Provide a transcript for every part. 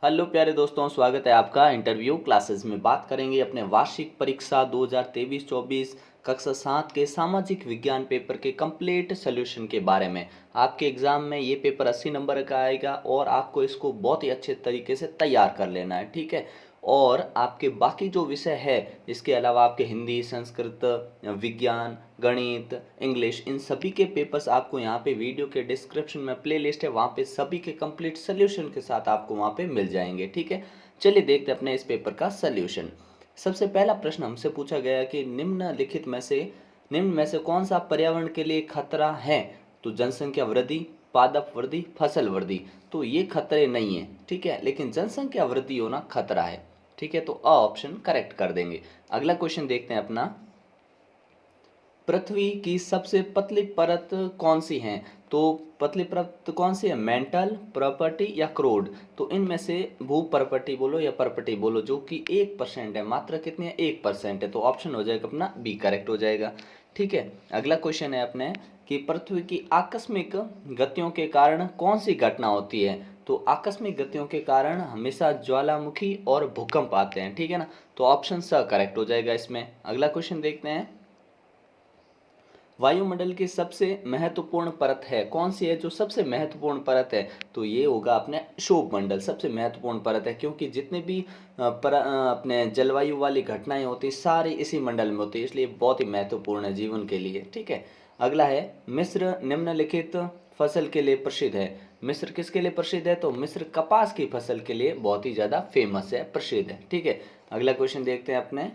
Hello प्यारे दोस्तों, स्वागत है आपका इंटरव्यू क्लासेस में। बात करेंगे अपने वार्षिक परीक्षा 2023-24 कक्षा 7 के सामाजिक विज्ञान पेपर के कंप्लीट सॉल्यूशन के बारे में। आपके एग्ज़ाम में ये पेपर 80 नंबर का आएगा और आपको इसको बहुत ही अच्छे तरीके से तैयार कर लेना है, ठीक है। और आपके बाकी जो विषय है, इसके अलावा आपके हिंदी, संस्कृत, विज्ञान, गणित, इंग्लिश, इन सभी के पेपर्स आपको यहाँ पे वीडियो के डिस्क्रिप्शन में प्लेलिस्ट है, वहाँ पे सभी के कंप्लीट सोल्यूशन के साथ आपको वहाँ पे मिल जाएंगे, ठीक है। चलिए देखते हैं अपने इस पेपर का सोल्यूशन। सबसे पहला प्रश्न हमसे पूछा गया कि निम्न में से कौन सा पर्यावरण के लिए खतरा है। तो जनसंख्या वृद्धि, पादप वृद्धि, फसल वृद्धि। तो ये खतरे नहीं है, ठीक है, लेकिन जनसंख्या वृद्धि होना खतरा है, ठीक है। तो अ ऑप्शन करेक्ट कर देंगे। अगला क्वेश्चन देखते हैं अपना, पृथ्वी की सबसे पतली परत कौन सी है। तो पतली परत कौन सी है, मेंटल, प्रॉपर्टी या क्रोड। तो इनमें से भू प्रॉपर्टी बोलो या प्रॉपर्टी बोलो, जो कि 1% है, मात्रा कितनी है, 1% है। तो ऑप्शन हो जाएगा अपना बी करेक्ट हो जाएगा, ठीक है। अगला क्वेश्चन है अपने कि पृथ्वी की आकस्मिक गतियों के कारण कौन सी घटना होती है। तो आकस्मिक गतियों के कारण हमेशा ज्वालामुखी और भूकंप आते हैं, ठीक है ना। तो ऑप्शन स करेक्ट हो जाएगा इसमें। अगला क्वेश्चन देखते हैं, वायुमंडल की सबसे महत्वपूर्ण परत है कौन सी है। जो सबसे महत्वपूर्ण परत है, तो ये होगा अपने क्षोभ मंडल, सबसे महत्वपूर्ण परत है, क्योंकि जितने भी अपने जलवायु वाली घटनाएं होती सारी इसी मंडल में होती है, इसलिए बहुत ही महत्वपूर्ण है जीवन के लिए, ठीक है। अगला है, मिस्र निम्नलिखित फसल के लिए प्रसिद्ध है। मिस्र किसके लिए प्रसिद्ध है, तो मिस्र कपास की फसल के लिए बहुत ही ज़्यादा फेमस है, प्रसिद्ध है, ठीक है। अगला क्वेश्चन देखते हैं अपने,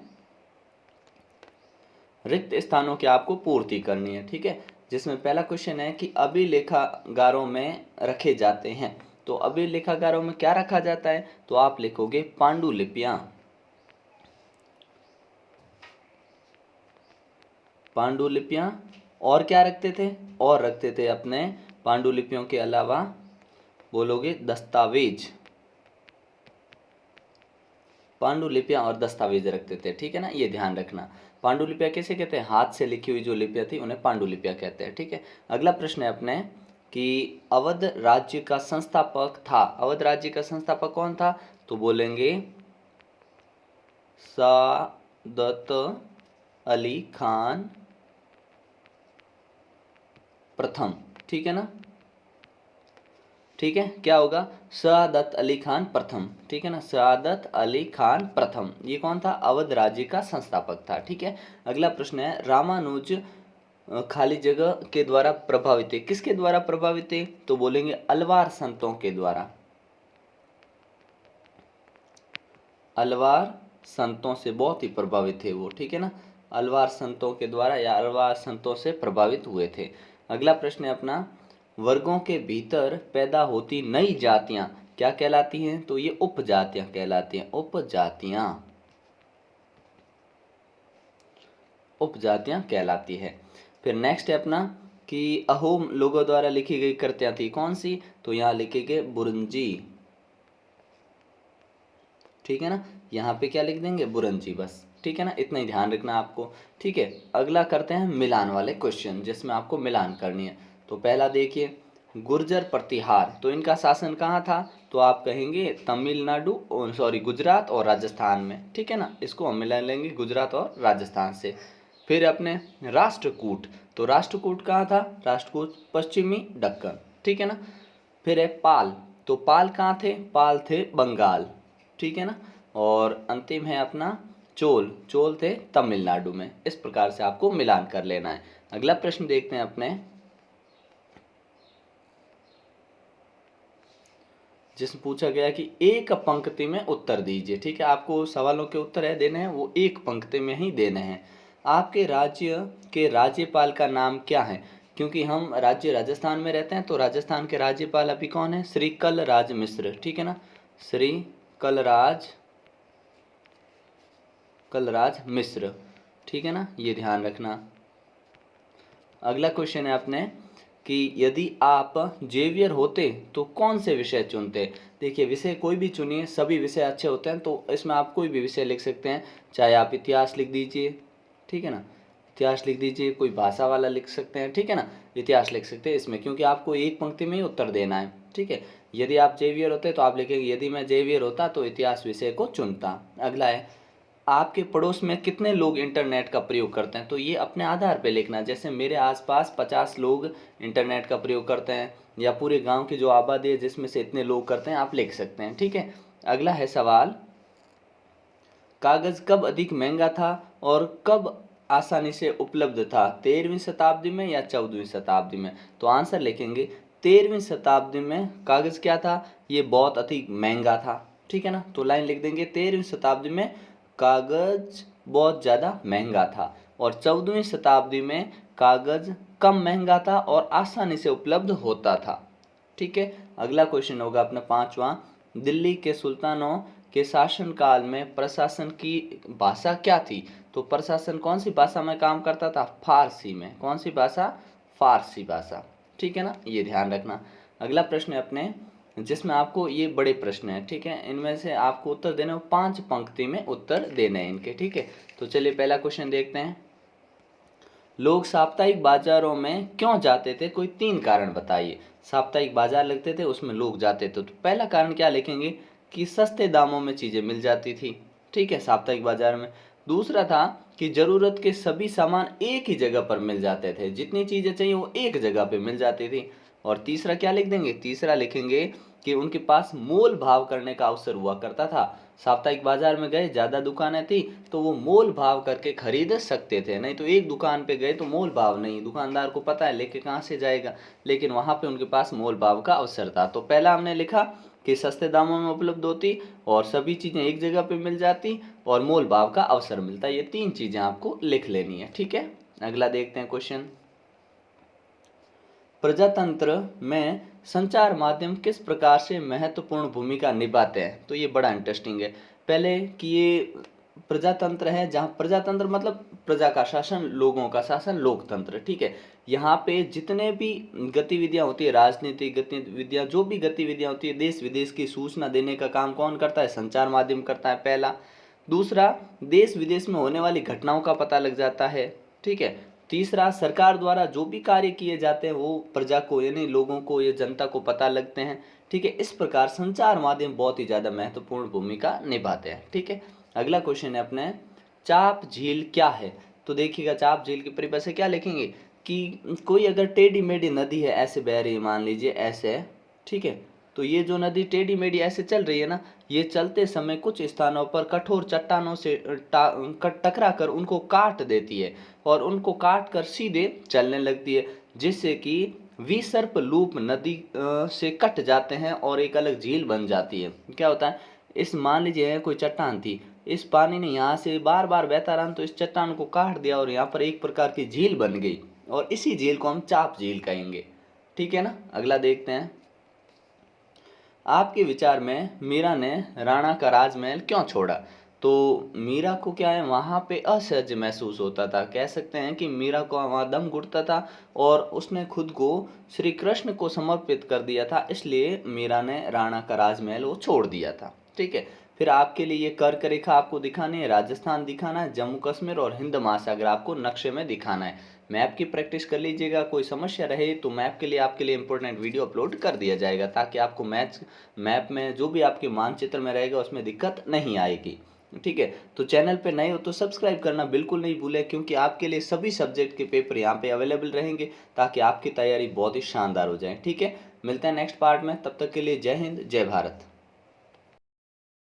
रिक्त स्थानों की आपको पूर्ति करनी है, ठीक है। जिसमें पहला क्वेश्चन है कि अभिलेखागारों में रखे जाते हैं। तो अभिलेखागारों में क्या रखा जाता है, तो आप लिखोगे पांडुलिपियां। पांडुलिपियां और क्या रखते थे, और रखते थे अपने पांडुलिपियों के अलावा बोलोगे दस्तावेज। पांडुलिपियां और दस्तावेज रखते थे, ठीक है ना, ये ध्यान रखना। पांडुलिपियां कैसे कहते हैं, हाथ से लिखी हुई जो लिपियां थी उन्हें पांडुलिपियां कहते हैं, ठीक है। अगला प्रश्न है अपने कि अवध राज्य का संस्थापक था। अवध राज्य का संस्थापक कौन था, तो बोलेंगे सादत अली खान प्रथम, ठीक है ना, ठीक है। क्या होगा, सआदत अली खान प्रथम, ठीक है ना, सआदत अली खान प्रथम, ये कौन था, अवध राज्य का संस्थापक था, ठीक है। अगला प्रश्न है, रामानुज खाली जगह के द्वारा प्रभावित है। किसके द्वारा प्रभावित है, तो बोलेंगे अलवार संतों के द्वारा। अलवार संतों से बहुत ही प्रभावित थे वो, ठीक है ना, अलवार संतों के द्वारा या अलवार संतों से प्रभावित हुए थे। अगला प्रश्न है अपना, वर्गों के भीतर पैदा होती नई जातियां क्या कहलाती हैं। तो ये उपजातियां कहलाती हैं, उपजातियां, उपजातियां कहलाती है। फिर नेक्स्ट है अपना कि अहोम लोगों द्वारा लिखी गई कृतियां थी कौन सी। तो यहाँ लिखेंगे बुरंजी, ठीक है ना, यहाँ पे क्या लिख देंगे, बुरंजी, बस, ठीक है ना, इतना ही ध्यान रखना आपको, ठीक है। अगला करते हैं मिलान वाले क्वेश्चन, जिसमें आपको मिलान करनी है। तो पहला देखिए, गुर्जर प्रतिहार, तो इनका शासन कहाँ था, तो आप कहेंगे तमिलनाडु, सॉरी गुजरात और राजस्थान में, ठीक है ना, इसको हम मिला लेंगे गुजरात और राजस्थान से। फिर अपने राष्ट्रकूट, तो राष्ट्रकूट कहाँ था, राष्ट्रकूट पश्चिमी दक्कन, ठीक है ना। फिर है पाल, तो पाल कहाँ थे, पाल थे बंगाल, ठीक है ना। और अंतिम है अपना चोल, चोल थे तमिलनाडु में। इस प्रकार से आपको मिलान कर लेना है। अगला प्रश्न देखते हैं अपने, जिसमें पूछा गया कि एक पंक्ति में उत्तर दीजिए, ठीक है। आपको सवालों के उत्तर है देने हैं, वो एक पंक्ति में ही देने हैं। आपके राज्य के राज्यपाल का नाम क्या है। क्योंकि हम राज्य राजस्थान में रहते हैं, तो राजस्थान के राज्यपाल अभी कौन है, श्री कलराज मिश्र, ठीक है ना, श्री कलराज मिश्र, ठीक है ना, ये ध्यान रखना। अगला क्वेश्चन है अपने कि यदि आप जेवियर होते तो कौन से विषय चुनते। देखिए, विषय कोई भी चुनिए, सभी विषय अच्छे होते हैं, तो इसमें आप कोई भी विषय लिख सकते हैं। चाहे आप इतिहास लिख दीजिए, ठीक है ना, इतिहास लिख दीजिए, कोई भाषा वाला लिख सकते हैं, ठीक है ना, इतिहास लिख सकते हैं इसमें, क्योंकि आपको एक पंक्ति में ही उत्तर देना है। ठीक है। यदि आप जेवियर होते तो आप लिखेंगे यदि मैं जेवियर होता तो इतिहास विषय को चुनता। अगला है, आपके पड़ोस में कितने लोग इंटरनेट का प्रयोग करते हैं? तो ये अपने आधार पे लिखना, जैसे मेरे आसपास 50 लोग इंटरनेट का प्रयोग करते हैं, या पूरे गांव की जो आबादी है जिसमें से इतने लोग करते हैं, आप लिख सकते हैं। ठीक है। अगला है सवाल, कागज कब अधिक महंगा था और कब आसानी से उपलब्ध था? 13वीं शताब्दी में या 14वीं शताब्दी में? तो आंसर लिखेंगे 13वीं शताब्दी में कागज क्या था, ये बहुत अधिक महंगा था। ठीक है ना, तो लाइन लिख देंगे 13वीं शताब्दी में कागज बहुत ज़्यादा महंगा था, और 14वीं शताब्दी में कागज कम महंगा था और आसानी से उपलब्ध होता था। ठीक है। अगला क्वेश्चन होगा अपना पांचवा, दिल्ली के सुल्तानों के शासनकाल में प्रशासन की भाषा क्या थी? तो प्रशासन कौन सी भाषा में काम करता था? फारसी में। कौन सी भाषा? फारसी भाषा। ठीक है ना, ये ध्यान रखना। अगला प्रश्न है अपने, जिसमें आपको ये बड़े प्रश्न है, ठीक है, इनमें से आपको उत्तर देने, 5 पंक्ति में उत्तर देने हैं इनके। ठीक है, तो चलिए पहला क्वेश्चन देखते हैं। लोग साप्ताहिक बाजारों में क्यों जाते थे? कोई 3 कारण बताइए। साप्ताहिक बाजार लगते थे, उसमें लोग जाते थे, तो पहला कारण क्या लिखेंगे कि सस्ते दामों में चीज़ें मिल जाती थी। ठीक है, साप्ताहिक बाजार में। दूसरा था कि ज़रूरत के सभी सामान एक ही जगह पर मिल जाते थे, जितनी चीज़ें चाहिए वो एक जगह पे मिल जाती थी। और तीसरा क्या लिख देंगे? तीसरा लिखेंगे कि उनके पास मोल भाव करने का अवसर हुआ करता था। साप्ताहिक बाजार में गए, ज़्यादा दुकानें थी तो वो मोल भाव करके खरीद सकते थे, नहीं तो एक दुकान पे गए तो मोल भाव नहीं, दुकानदार को पता है लेके कहाँ से जाएगा, लेकिन वहाँ पे उनके पास मोल भाव का अवसर था। तो पहला हमने लिखा कि सस्ते दामों में उपलब्ध होती और सभी चीज़ें एक जगह पे मिल जाती और मोल भाव का अवसर मिलता। ये 3 चीज़ें आपको लिख लेनी है। ठीक है। अगला देखते हैं क्वेश्चन, प्रजातंत्र में संचार माध्यम किस प्रकार से महत्वपूर्ण भूमिका निभाते हैं? तो ये बड़ा इंटरेस्टिंग है। पहले कि ये प्रजातंत्र है, जहाँ प्रजातंत्र मतलब प्रजा का शासन, लोगों का शासन, लोकतंत्र। ठीक है, यहाँ पे जितने भी गतिविधियाँ होती है, राजनीतिक गतिविधियाँ, जो भी गतिविधियाँ होती है, देश विदेश की सूचना देने का काम कौन करता है? संचार माध्यम करता है, पहला। दूसरा, देश विदेश में होने वाली घटनाओं का पता लग जाता है। ठीक है। तीसरा, सरकार द्वारा जो भी कार्य किए जाते हैं वो प्रजा को, यानी लोगों को या जनता को पता लगते हैं। ठीक है, इस प्रकार संचार माध्यम बहुत ही ज़्यादा महत्वपूर्ण भूमिका निभाते हैं। ठीक है। अगला क्वेश्चन है अपने, चाप झील क्या है? तो देखिएगा, चाप झील की परिभाषा क्या लिखेंगे कि कोई अगर टेढ़ी मेढ़ी नदी है, ऐसे बह रही है, मान लीजिए ऐसे है, ठीक है, तो ये जो नदी टेढ़ी मेढ़ी ऐसे चल रही है ना, ये चलते समय कुछ स्थानों पर कठोर चट्टानों से टकरा कर उनको काट देती है और उनको काट कर सीधे चलने लगती है, जिससे कि विसर्प लूप नदी से कट जाते हैं और एक अलग झील बन जाती है। क्या होता है, इस मान लीजिए कोई चट्टान थी, इस पानी ने यहाँ से बार बार बहता रहा तो इस चट्टान को काट दिया और यहाँ पर एक प्रकार की झील बन गई, और इसी झील को हम चाप झील कहेंगे। ठीक है ना। अगला देखते हैं, आपके विचार में मीरा ने राणा का राजमहल क्यों छोड़ा? तो मीरा को क्या है, वहाँ पे असहज महसूस होता था, कह सकते हैं कि मीरा को वहाँ दम घुटता था और उसने खुद को श्री कृष्ण को समर्पित कर दिया था, इसलिए मीरा ने राणा का राजमहल वो छोड़ दिया था। ठीक है। फिर आपके लिए ये कर्क रेखा आपको दिखानी है, राजस्थान दिखाना है, जम्मू कश्मीर और हिंद महासागर आपको नक्शे में दिखाना है। मैप की प्रैक्टिस कर लीजिएगा, कोई समस्या रहे तो मैप के लिए आपके लिए इंपॉर्टेंट वीडियो अपलोड कर दिया जाएगा, ताकि आपको मैप में जो भी आपके मानचित्र में रहेगा उसमें दिक्कत नहीं आएगी। ठीक है, तो चैनल पे नए हो तो सब्सक्राइब करना बिल्कुल नहीं भूलें, क्योंकि आपके लिए सभी सब्जेक्ट के पेपर यहाँ पे अवेलेबल रहेंगे, ताकि आपकी तैयारी बहुत ही शानदार हो जाए। ठीक है, मिलते हैं नेक्स्ट पार्ट में, तब तक के लिए जय हिंद, जय भारत।